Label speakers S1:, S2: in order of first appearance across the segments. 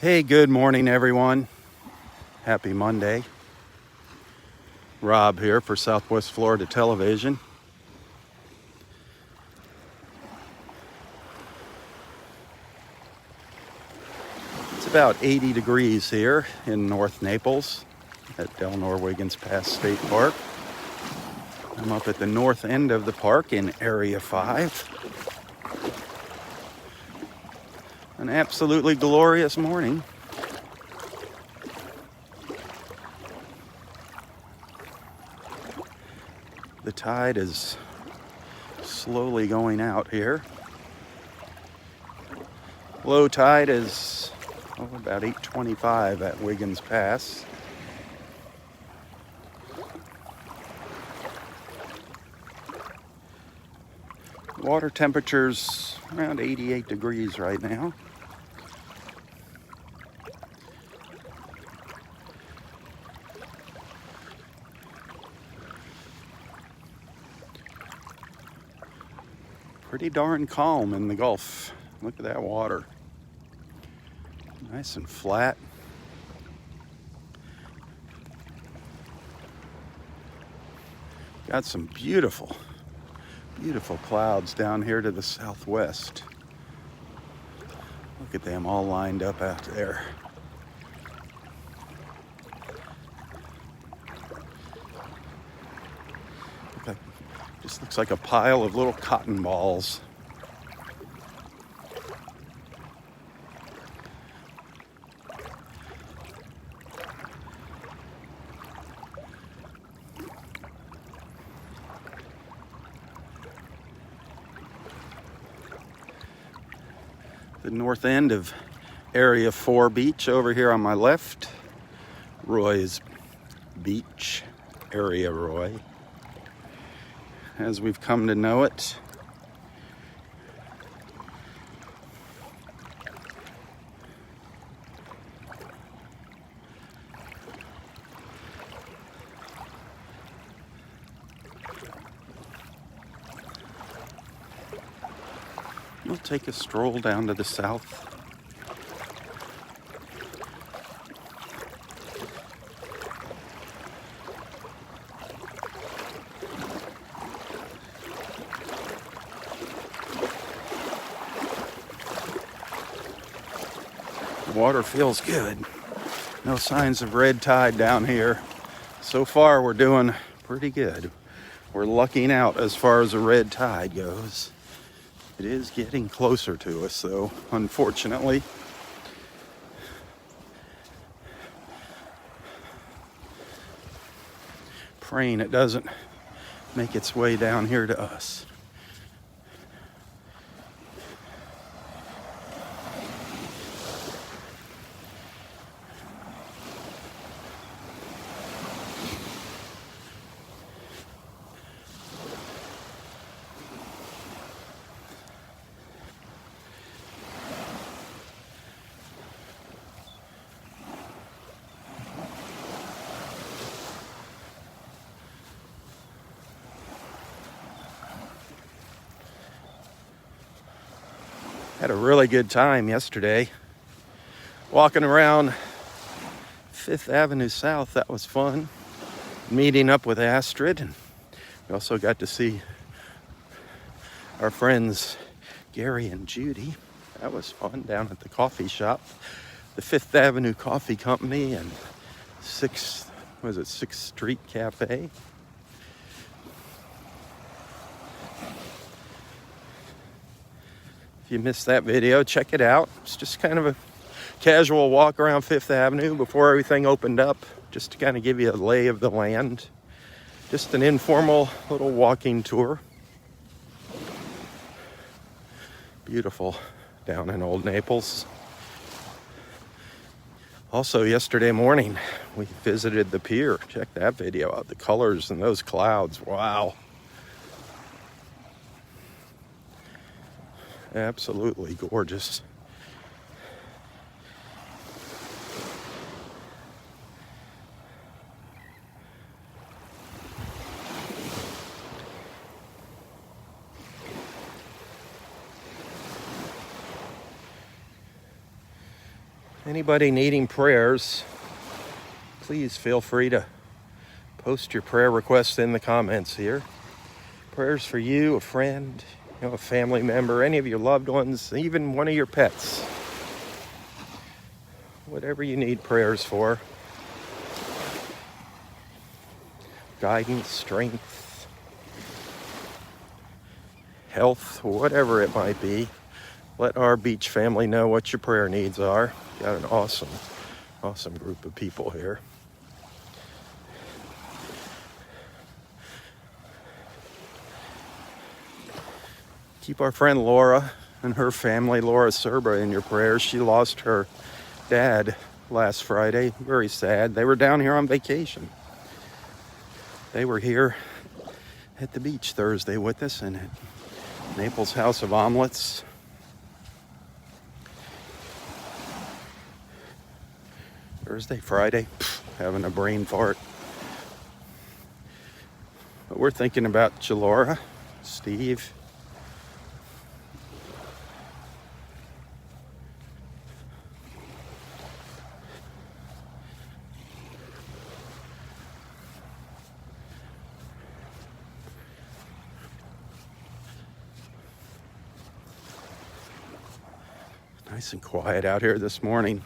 S1: Hey, good morning, everyone. Happy Monday. Robb here for Southwest Florida Television. It's about 80 degrees here in North Naples at Delnor-Wiggins State Park. I'm up at the north end of the park in Area 5. An absolutely glorious morning. The tide is slowly going out here. Low tide is about 8:25 at Wiggins Pass. Water temperature's around 88 degrees right now. Pretty darn calm in the Gulf. Look at that water. Nice and flat. Got some beautiful clouds down here to the southwest. Look at them all lined up out there. Just looks like a pile of little cotton balls. The north end of Area 4 Beach over here on my left. Roy's Beach, Area Roy, as we've come to know it. We'll take a stroll down to the south. The water feels good. No signs of red tide down here. So far, we're doing pretty good. We're lucking out as far as the red tide goes. It is getting closer to us, though, unfortunately. Praying it doesn't make its way down here to us. Had a really good time yesterday. Walking around 5th Avenue South, that was fun. Meeting up with Astrid. And we also got to see our friends Gary and Judy. That was fun down at the coffee shop. The 5th Avenue Coffee Company and 6th Street Cafe. If you missed that video, check it out. It's just kind of a casual walk around 5th Avenue before everything opened up, just to kind of give you a lay of the land. Just an informal little walking tour. Beautiful down in Old Naples. Also, yesterday morning, we visited the pier. Check that video out. The colors in those clouds. Wow. Absolutely gorgeous. Anybody needing prayers, please feel free to post your prayer requests in the comments here. Prayers for you, a friend, a family member, any of your loved ones, even one of your pets. Whatever you need prayers for. Guidance, strength, health, whatever it might be. Let our beach family know what your prayer needs are. Got an awesome group of people here. Keep our friend Laura and her family, Laura Serba, in your prayers. She lost her dad last Friday. Very sad. They were down here on vacation. They were here at the beach Thursday with us and at Naples House of Omelets. Thursday, Friday, having a brain fart. But we're thinking about you, Laura, Steve. Nice and quiet out here this morning.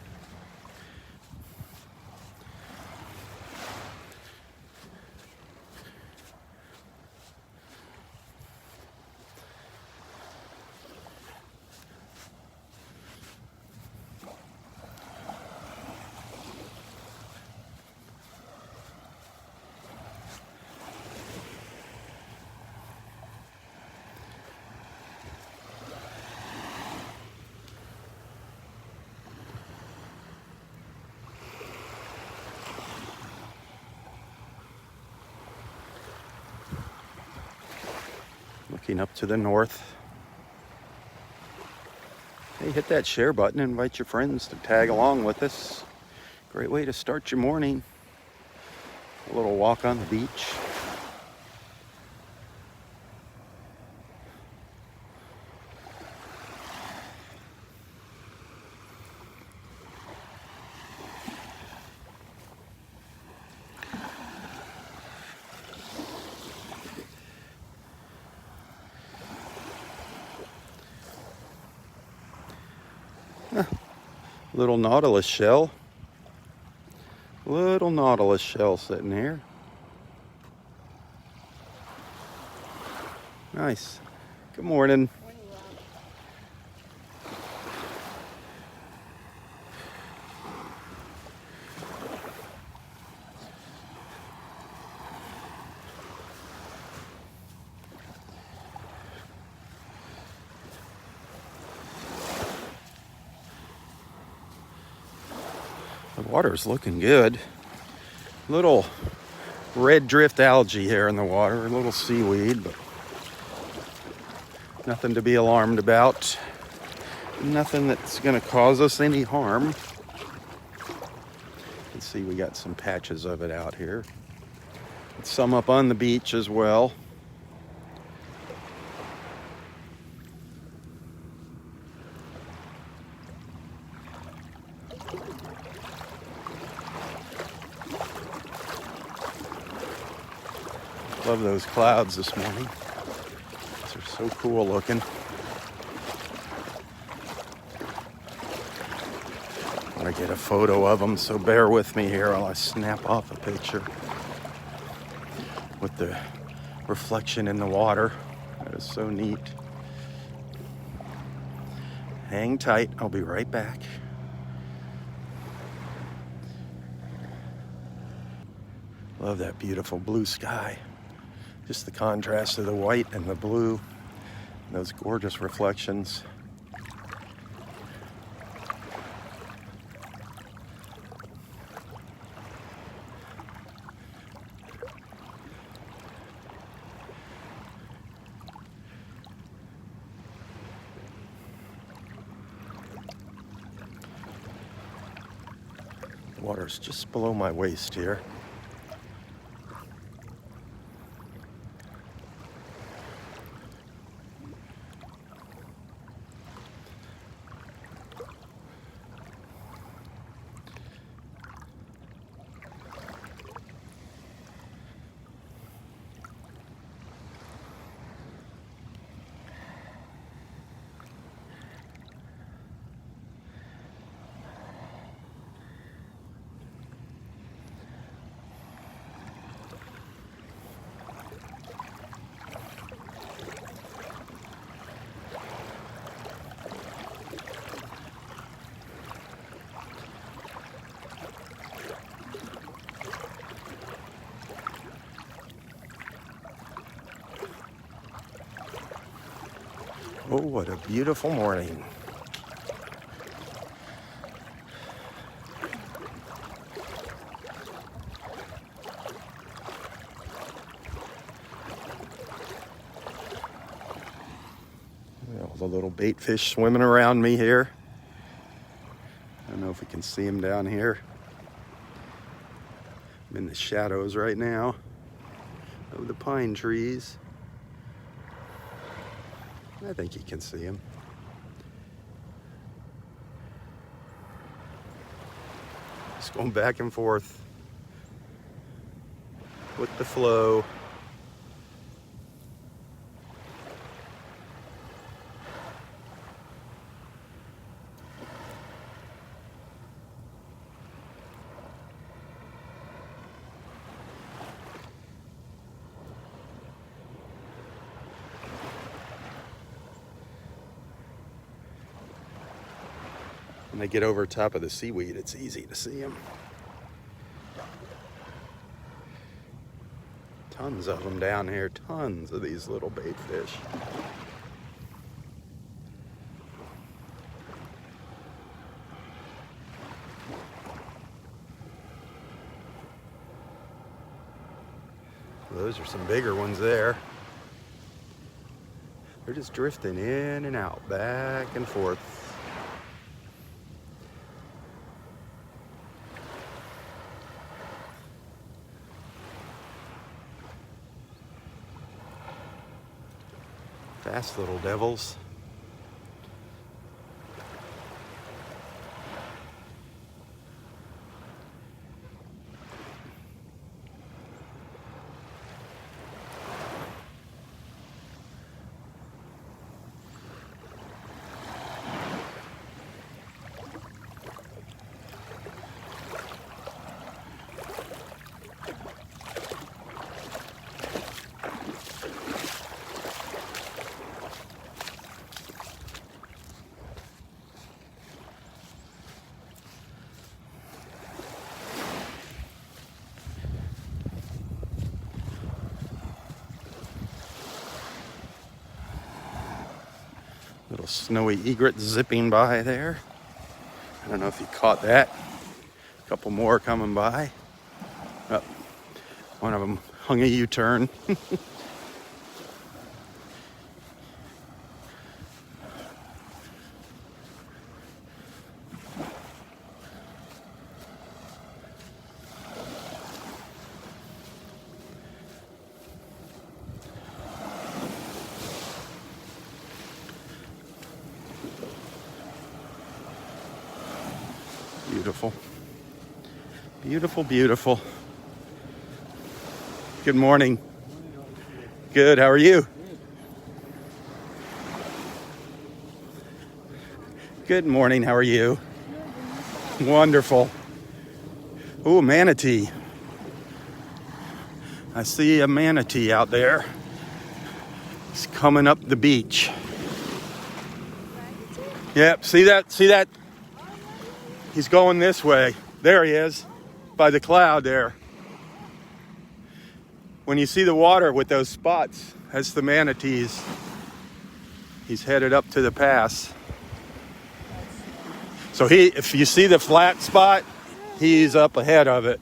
S1: Looking up to the north. Hey, hit that share button and invite your friends to tag along with us. Great way to start your morning. A little walk on the beach. Little nautilus shell. Little nautilus shell sitting here. Nice. Good morning.
S2: Morning,
S1: The water's looking good. Little red drift algae here in the water, a little seaweed, but nothing to be alarmed about. Nothing that's going to cause us any harm. You can see we got some patches of it out here. Some up on the beach as well. Love those clouds this morning. These are so cool looking. I want to get a photo of them, so bear with me here while I snap off a picture with the reflection in the water. That is so neat. Hang tight, I'll be right back. Love that beautiful blue sky. Just the contrast of the white and the blue. And those gorgeous reflections. The water's just below my waist here. Oh, what a beautiful morning. All the little bait fish swimming around me here. I don't know if we can see them down here. I'm in the shadows right now of the pine trees. I think you can see them. Just going back and forth with the flow. When they get over top of the seaweed, it's easy to see them. Tons of them down here, tons of these little bait fish. Those are some bigger ones there. They're just drifting in and out, back and forth. Fast little devils. Little snowy egret zipping by there. I don't know if you caught that. A couple more coming by. Oh, one of them hung a U-turn. Beautiful. Beautiful, beautiful. Good morning. Good, how are you? Good morning, how are you? Wonderful. Ooh, manatee. I see a manatee out there. He's coming up the beach. Yep, see that? See that? He's going this way. There he is, by the cloud there. When you see the water with those spots, that's the manatees. He's headed up to the pass. So if you see the flat spot, he's up ahead of it.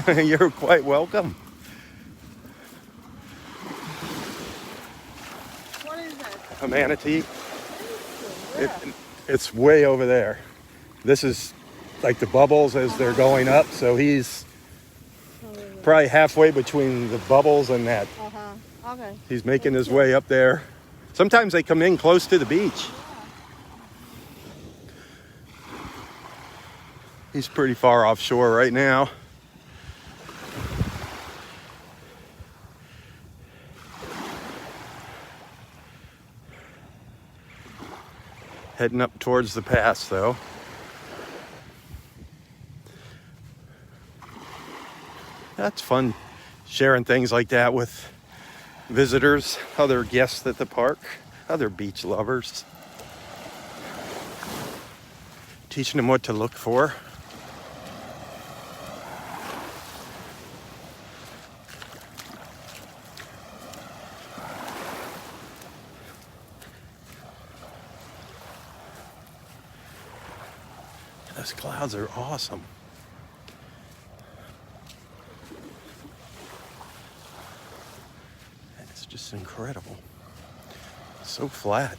S1: You're quite welcome.
S2: What is that?
S1: A manatee. It's way over there. This is like the bubbles as they're going up, so he's probably halfway between the bubbles and that.
S2: Okay.
S1: He's making his way up there. Sometimes they come in close to the beach. He's pretty far offshore right now. Heading up towards the pass, though. That's fun, sharing things like that with visitors, other guests at the park, other beach lovers. Teaching them what to look for. Those clouds are awesome. And it's just incredible. So flat.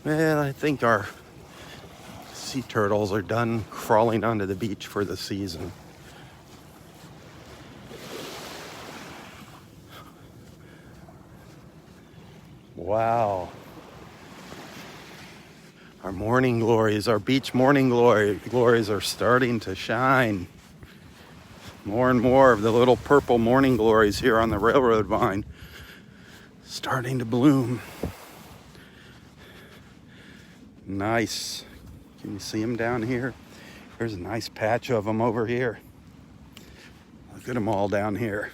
S1: Well, I think our sea turtles are done crawling onto the beach for the season. Wow. Our morning glories, our beach morning glories are starting to shine. More and more of the little purple morning glories here on the railroad vine starting to bloom. Nice. Can you see them down here? There's a nice patch of them over here. Look at them all down here.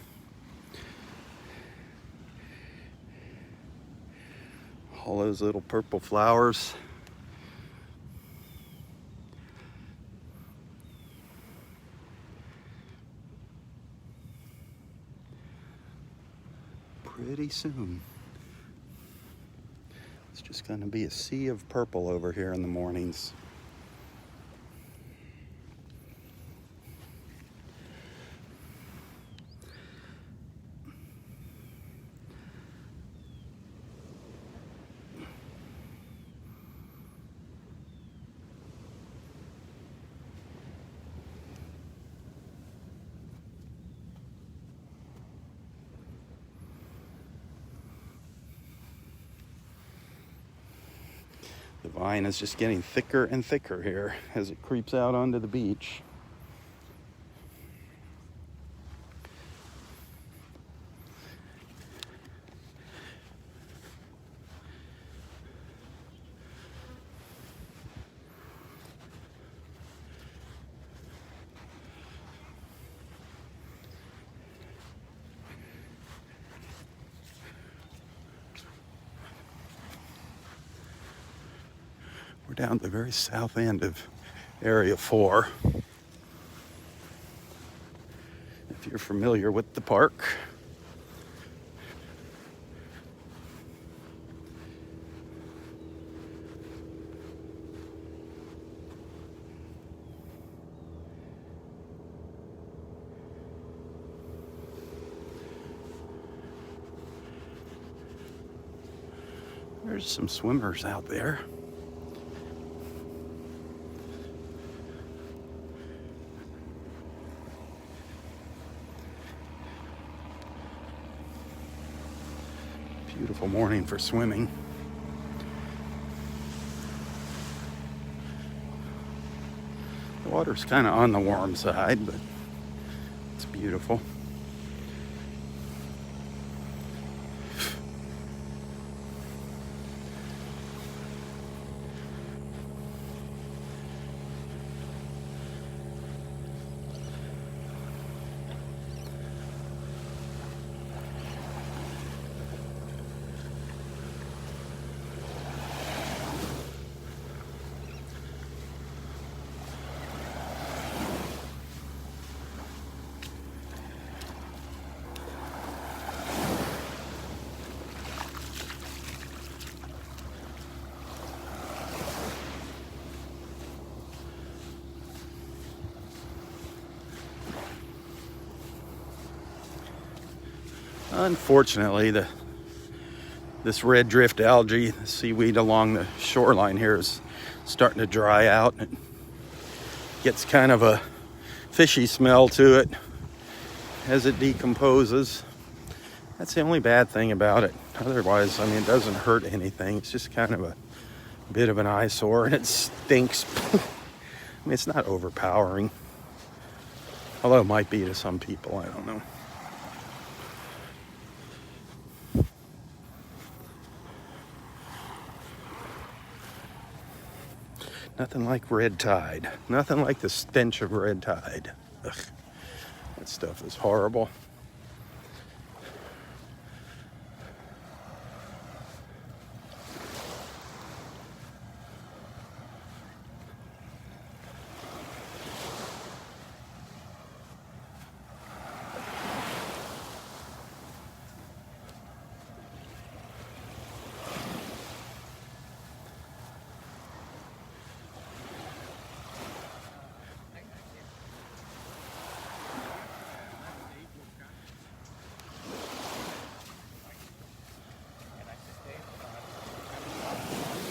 S1: All those little purple flowers. Pretty soon, it's just going to be a sea of purple over here in the mornings. The vine is just getting thicker and thicker here as it creeps out onto the beach. We're down at the very south end of Area 4. If you're familiar with the park. There's some swimmers out there. Beautiful morning for swimming. The water's kind of on the warm side, but it's beautiful. Unfortunately, this red drift algae, the seaweed along the shoreline here, is starting to dry out. It gets kind of a fishy smell to it as it decomposes. That's the only bad thing about it. Otherwise, I mean, it doesn't hurt anything. It's just kind of a bit of an eyesore, and it stinks. I mean, it's not overpowering. Although it might be to some people, I don't know. Nothing like red tide. Nothing like the stench of red tide. Ugh, that stuff is horrible.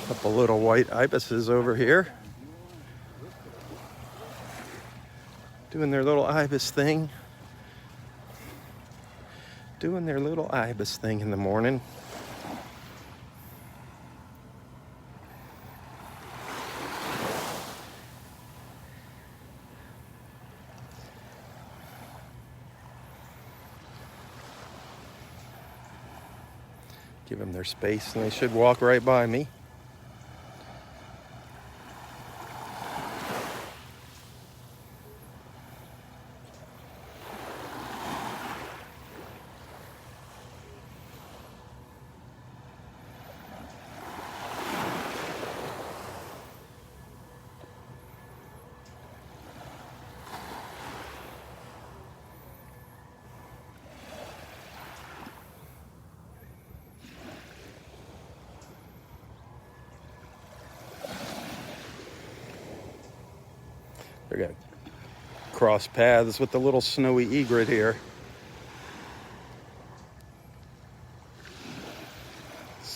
S1: Couple little white ibises over here. Doing their little ibis thing. Doing their little ibis thing in the morning. Give them their space and they should walk right by me. They're gonna cross paths with the little snowy egret here.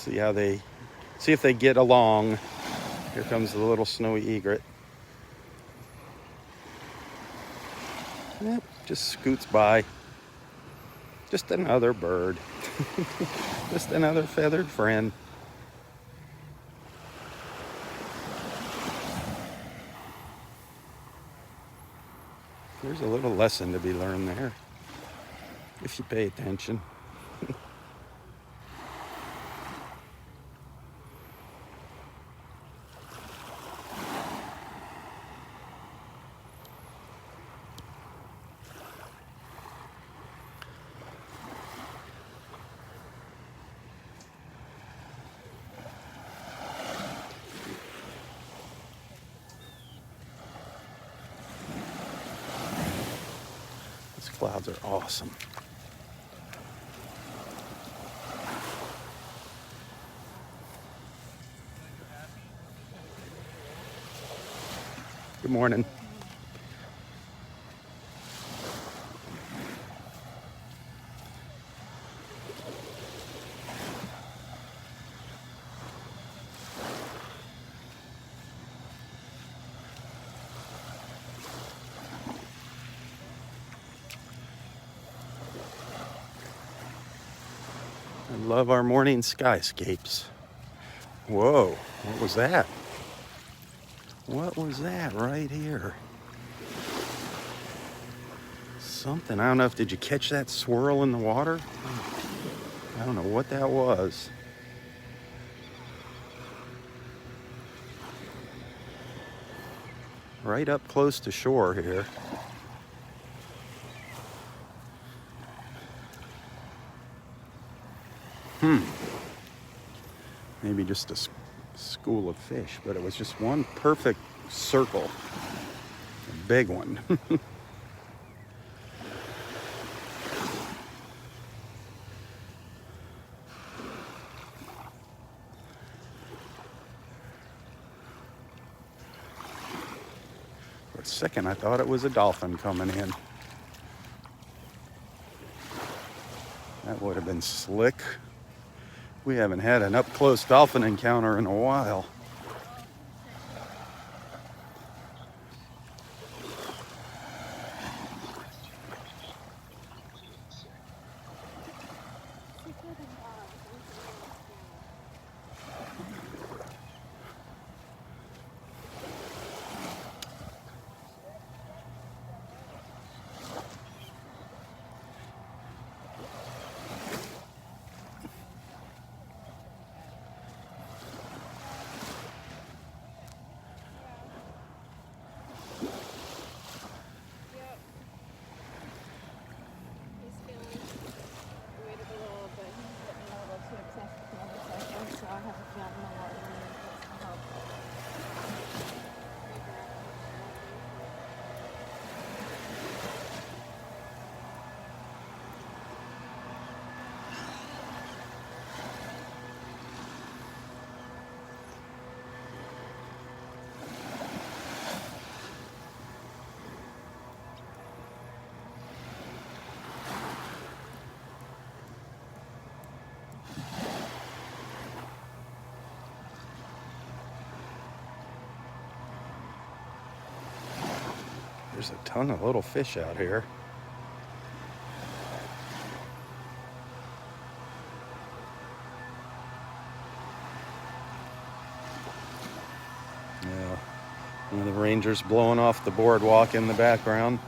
S1: See if they get along. Here comes the little snowy egret. Yep, just scoots by. Just another bird. Just another feathered friend. There's a little lesson to be learned there, if you pay attention. Clouds are awesome. Good morning. I love our morning skyscapes. Whoa, what was that? What was that right here? Something, I don't know if, did you catch that swirl in the water? I don't know what that was. Right up close to shore here. Maybe just a school of fish, but it was just one perfect circle. A big one. For a second, I thought it was a dolphin coming in. That would have been slick. We haven't had an up-close dolphin encounter in a while. There's a ton of little fish out here. Yeah, one of the rangers blowing off the boardwalk in the background.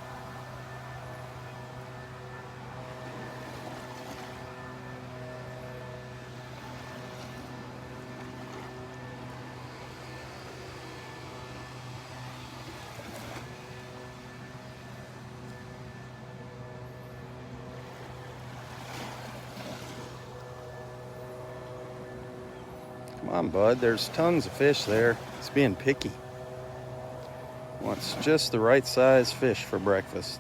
S1: Come on, bud. There's tons of fish there. It's being picky. Wants just the right size fish for breakfast.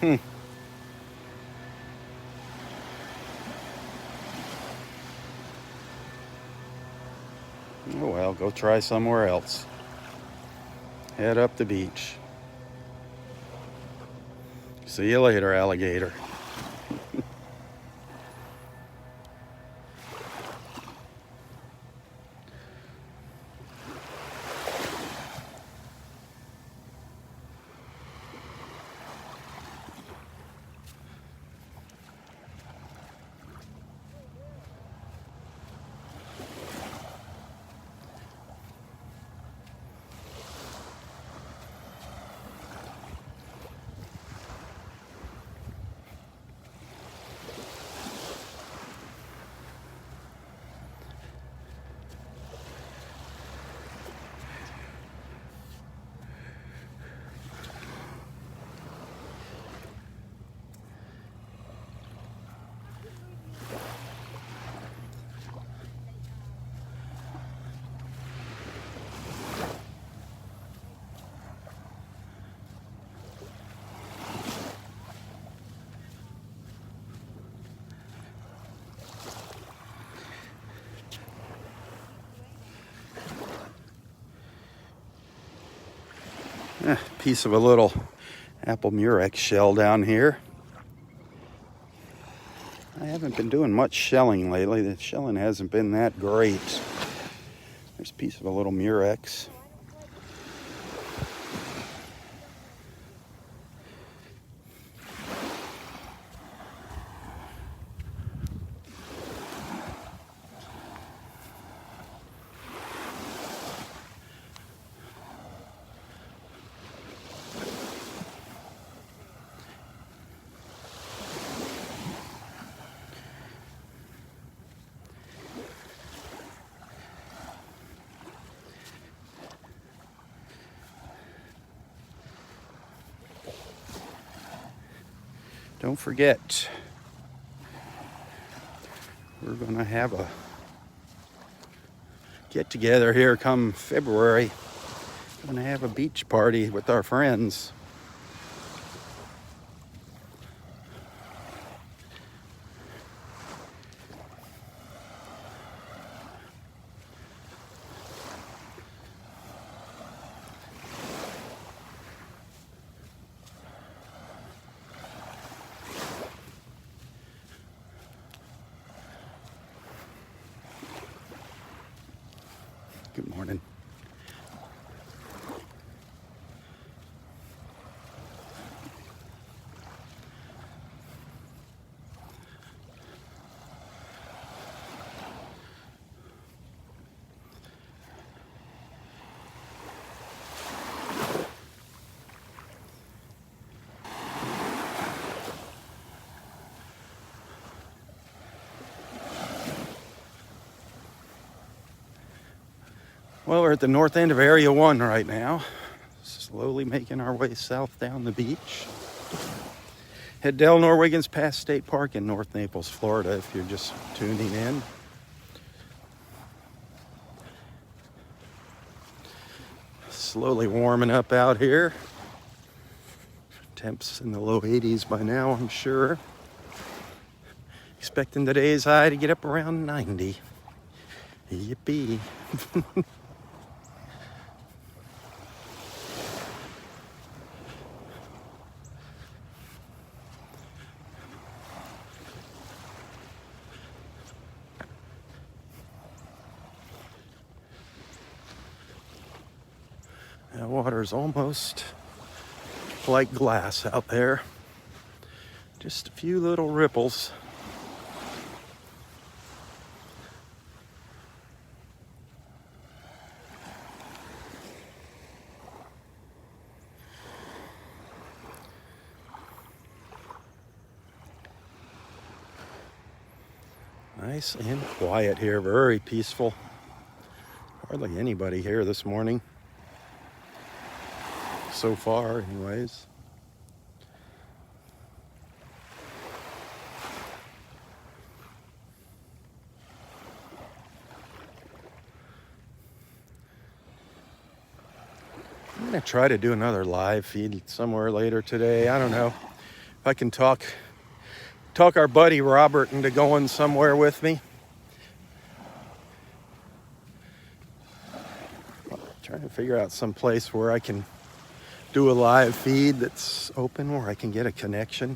S1: Oh well, go try somewhere else. Head up the beach. See you later, alligator. Piece of a little apple murex shell down here. I haven't been doing much shelling lately. The shelling hasn't been that great. There's a piece of a little murex. Don't forget, we're going to have a get together here come February. We're going to have a beach party with our friends. Good morning. Well, we're at the north end of Area 1 right now. Slowly making our way south down the beach. At Delnor-Wiggins Pass State Park in North Naples, Florida, if you're just tuning in. Slowly warming up out here. Temps in the low 80s by now, I'm sure. Expecting today's high to get up around 90. Yippee. That water's almost like glass out there. Just a few little ripples. Nice and quiet here, very peaceful. Hardly anybody here this morning. So far, anyways. I'm gonna try to do another live feed somewhere later today. I don't know if I can talk our buddy Robert into going somewhere with me. Trying to figure out some place where I can do a live feed that's open, where I can get a connection.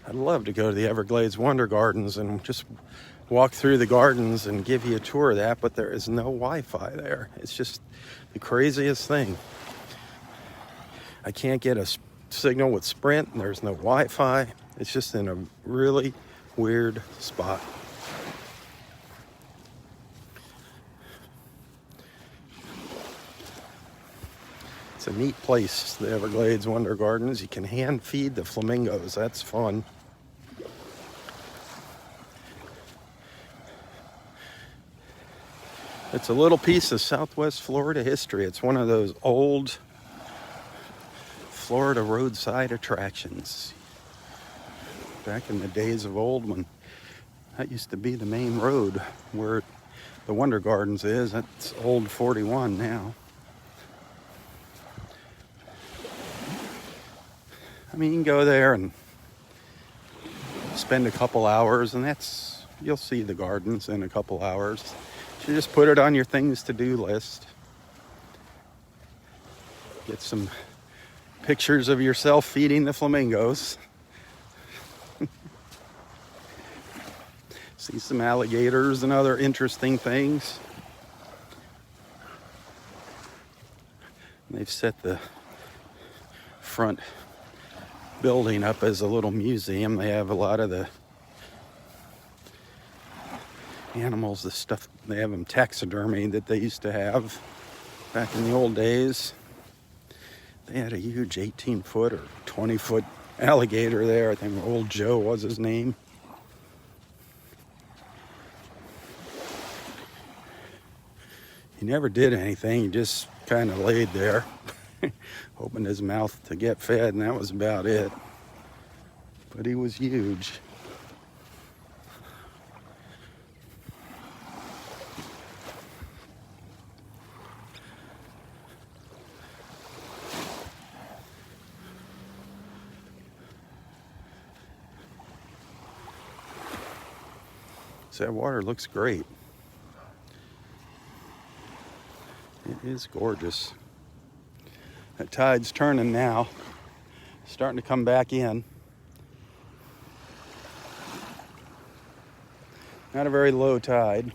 S1: I'd love to go to the Everglades Wonder Gardens and just walk through the gardens and give you a tour of that, but there is no Wi-Fi there. It's just the craziest thing. I can't get a signal with Sprint, and there's no Wi-Fi. It's just in a really weird spot. It's a neat place, the Everglades Wonder Gardens. You can hand feed the flamingos. That's fun. It's a little piece of Southwest Florida history. It's one of those old Florida roadside attractions. Back in the days of old, when that used to be the main road where the Wonder Gardens is. That's Old 41 now. I mean, you can go there and spend a couple hours, and you'll see the gardens in a couple hours. You just put it on your things to do list. Get some pictures of yourself feeding the flamingos. See some alligators and other interesting things. They've set the front building up as a little museum. They have a lot of the animals, the stuff, they have them taxidermy that they used to have back in the old days. They had a huge 18-foot or 20-foot alligator there. I think Old Joe was his name. He never did anything. He just kind of laid there, opened his mouth to get fed, and that was about it. But he was huge. That water looks great. It is gorgeous. That tide's turning now, starting to come back in. Not a very low tide.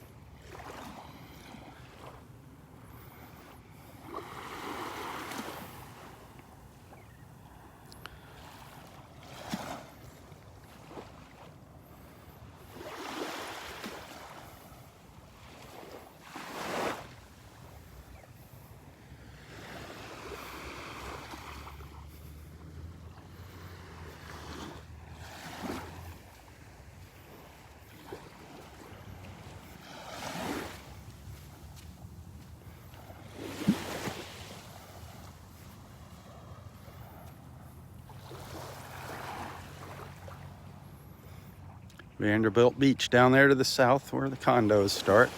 S1: Vanderbilt Beach down there to the south where the condos start.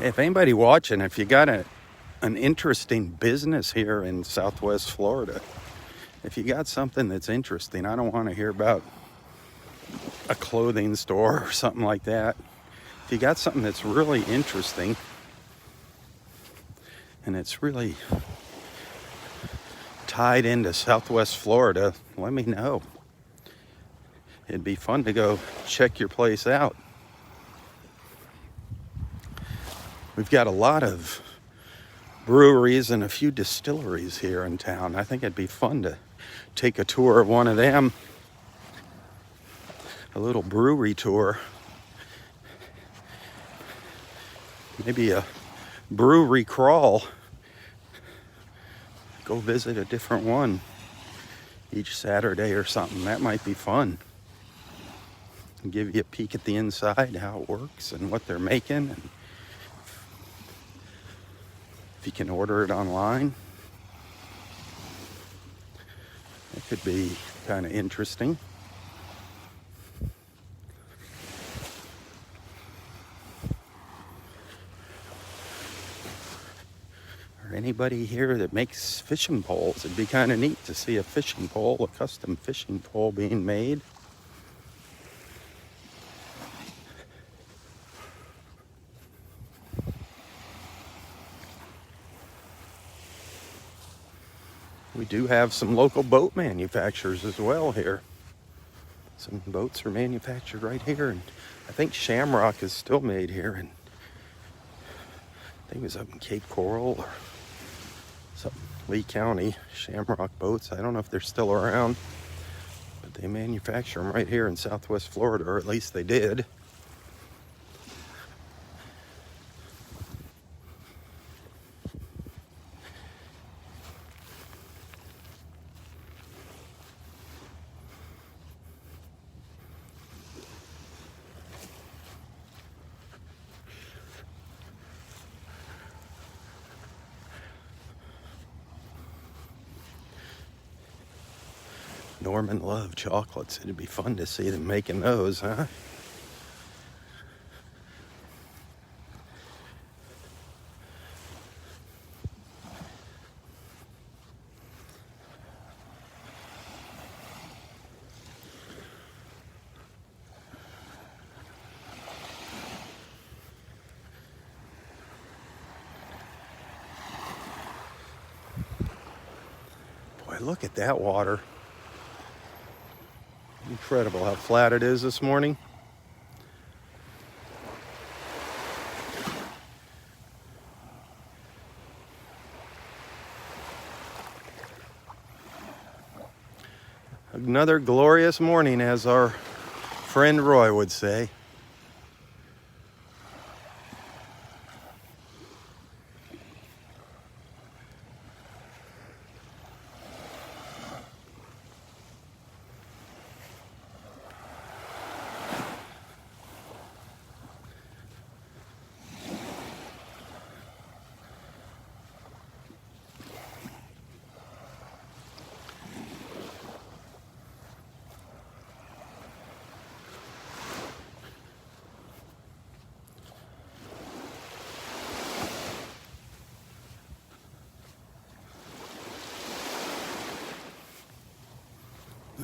S1: If anybody watching, if you got an interesting business here in Southwest Florida, if you got something that's interesting, I don't want to hear about a clothing store or something like that. If you got something that's really interesting and it's really tied into Southwest Florida, let me know. It'd be fun to go check your place out. We've got a lot of breweries and a few distilleries here in town. I think it'd be fun to take a tour of one of them. A little brewery tour. Maybe a brewery crawl. Go visit a different one each Saturday or something. That might be fun. Give you a peek at the inside, how it works and what they're making, and if you can order it online. It could be kind of interesting. Or anybody here that makes fishing poles. It'd be kind of neat to see a fishing pole, a custom fishing pole being made. We do have some local boat manufacturers as well here. Some boats are manufactured right here, and I think Shamrock is still made here, and I think it was up in Cape Coral or something, Lee County. Shamrock boats. I don't know if they're still around, but they manufacture them right here in Southwest Florida, or at least they did. Norman loved chocolates. It'd be fun to see them making those, huh? Boy, look at that water. Incredible how flat it is this morning. Another glorious morning, as our friend Roy would say.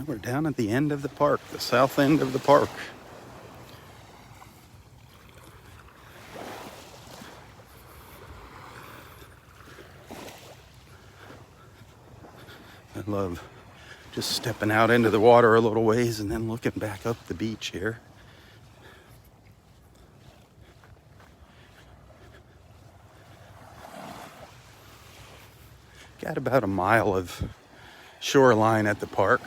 S1: We're down at the end of the park, the south end of the park. I love just stepping out into the water a little ways and then looking back up the beach here. Got about a mile of shoreline at the park.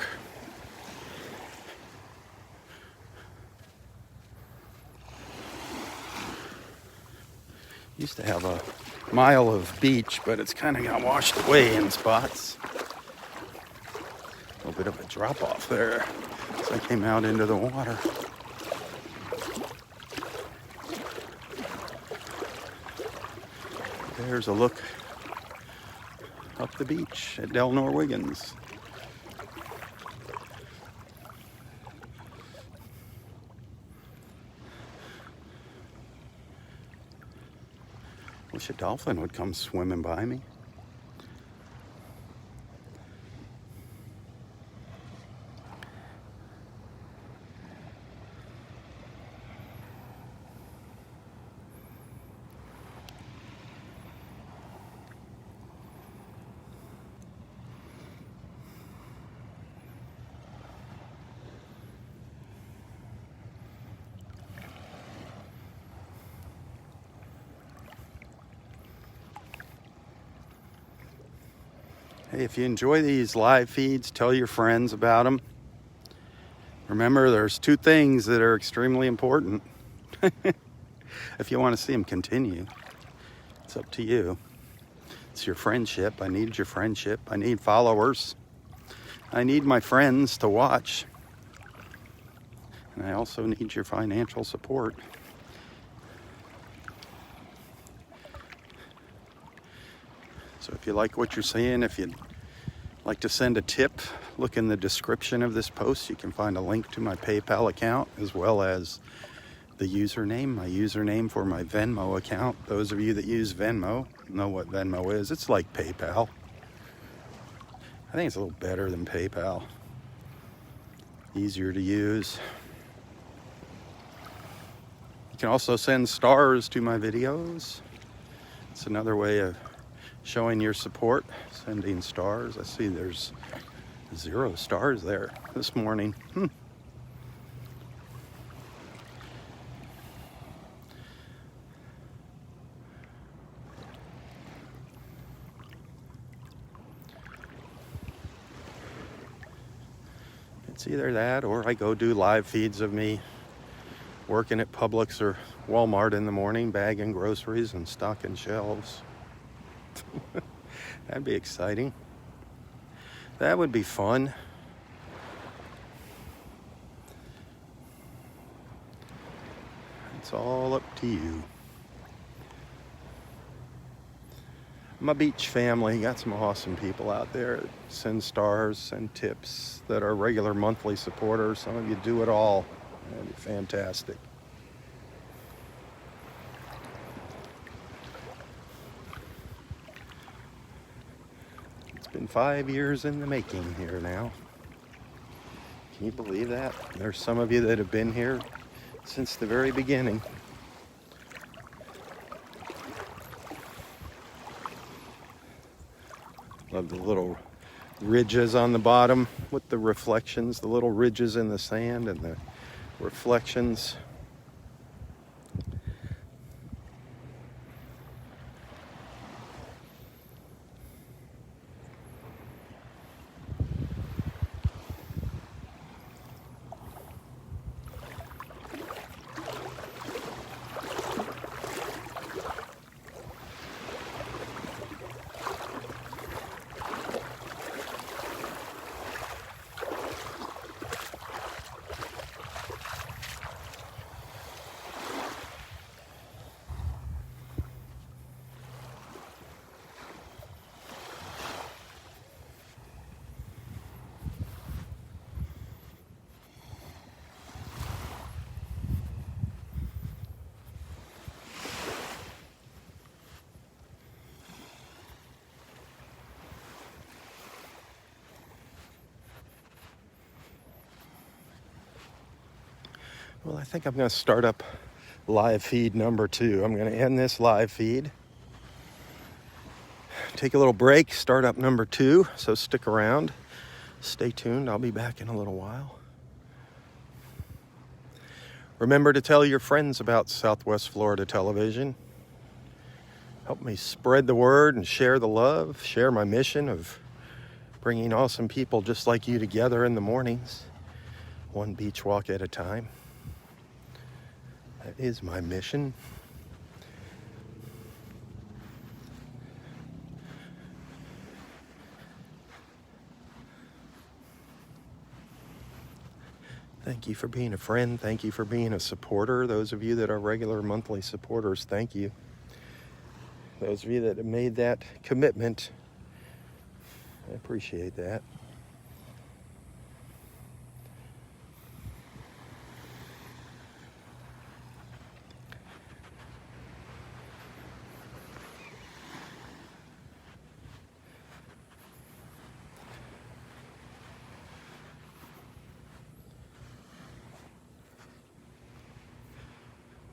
S1: Used to have a mile of beach, but it's kind of got washed away in spots. A little bit of a drop off there as I came out into the water. There's a look up the beach at Delnor-Wiggins. Wish a dolphin would come swimming by me. Hey, if you enjoy these live feeds, tell your friends about them. Remember, there's two things that are extremely important. If you want to see them continue, it's up to you. It's your friendship. I need your friendship. I need followers. I need my friends to watch. And I also need your financial support. So if you like what you're seeing, if you'd like to send a tip, look in the description of this post. You can find a link to my PayPal account as well as the username, my username for my Venmo account. Those of you that use Venmo know what Venmo is. It's like PayPal. I think it's a little better than PayPal. Easier to use. You can also send stars to my videos. It's another way of showing your support, sending stars. I see there's 0 stars there this morning. It's either that or I go do live feeds of me working at Publix or Walmart in the morning, bagging groceries and stocking shelves. That'd be exciting. That would be fun. It's all up to you. My beach family, got some awesome people out there that send stars, send tips, that are regular monthly supporters. Some of you do it all. That'd be fantastic. It's been 5 years in the making here now. Can you believe that? There's some of you that have been here since the very beginning. Love the little ridges on the bottom with the reflections, the little ridges in the sand and the reflections. Well, I think I'm going to start up live feed number 2. I'm going to end this live feed, take a little break, start up number 2. So stick around, stay tuned. I'll be back in a little while. Remember to tell your friends about Southwest Florida Television. Help me spread the word and share the love, share my mission of bringing awesome people just like you together in the mornings, one beach walk at a time. That is my mission. Thank you for being a friend. Thank you for being a supporter. Those of you that are regular monthly supporters, thank you. Those of you that have made that commitment, I appreciate that.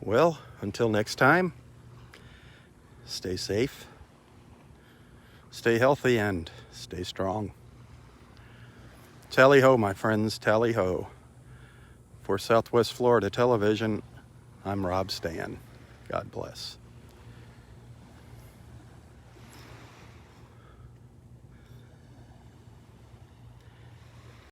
S1: Well, until next time, stay safe, stay healthy, and stay strong. Tally ho, my friends, tally ho. For Southwest Florida Television, I'm Robb Stan. God bless.